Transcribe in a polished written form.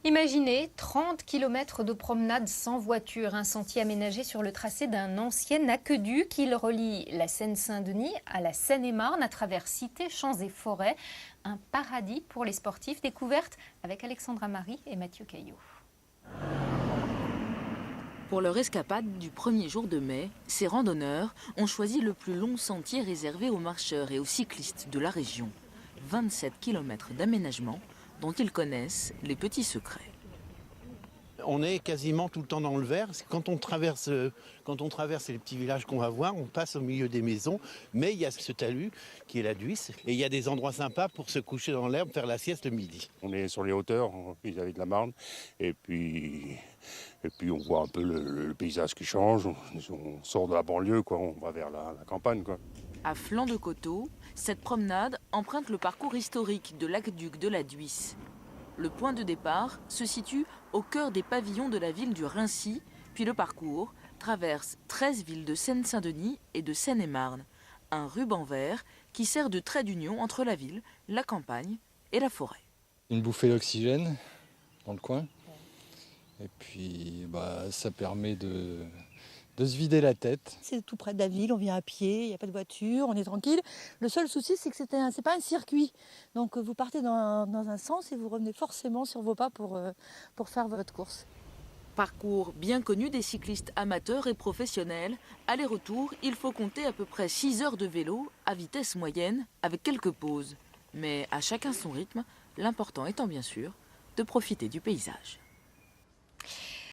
Imaginez 30 km de promenade sans voiture, un sentier aménagé sur le tracé d'un ancien aqueduc. Il relie la Seine-Saint-Denis à la Seine-et-Marne à travers cités, champs et forêts. Un paradis pour les sportifs, découverte avec Alexandra Marie et Mathieu Caillot. Pour leur escapade du premier jour de mai, ces randonneurs ont choisi le plus long sentier réservé aux marcheurs et aux cyclistes de la région. 27 km d'aménagement dont ils connaissent les petits secrets. On est quasiment tout le temps dans le vert. Quand on traverse les petits villages qu'on va voir, on passe au milieu des maisons. Mais il y a ce talus qui est la Duisse. Et il y a des endroits sympas pour se coucher dans l'herbe, faire la sieste le midi. On est sur les hauteurs vis-à-vis de la Marne. Et puis on voit un peu le paysage qui change. On sort de la banlieue, quoi. On va vers la campagne, quoi. À flanc de coteau, cette promenade emprunte le parcours historique de l'aqueduc de la Duisse. Le point de départ se situe au cœur des pavillons de la ville du Raincy, puis le parcours traverse 13 villes de Seine-Saint-Denis et de Seine-et-Marne. Un ruban vert qui sert de trait d'union entre la ville, la campagne et la forêt. Une bouffée d'oxygène dans le coin. Et puis ça permet de se vider la tête. C'est tout près de la ville, on vient à pied, il n'y a pas de voiture, on est tranquille. Le seul souci, c'est que c'est pas un circuit. Donc vous partez dans un sens et vous revenez forcément sur vos pas pour faire votre course. Parcours bien connu des cyclistes amateurs et professionnels. Aller-retour, il faut compter à peu près 6 heures de vélo à vitesse moyenne avec quelques pauses. Mais à chacun son rythme, l'important étant bien sûr de profiter du paysage.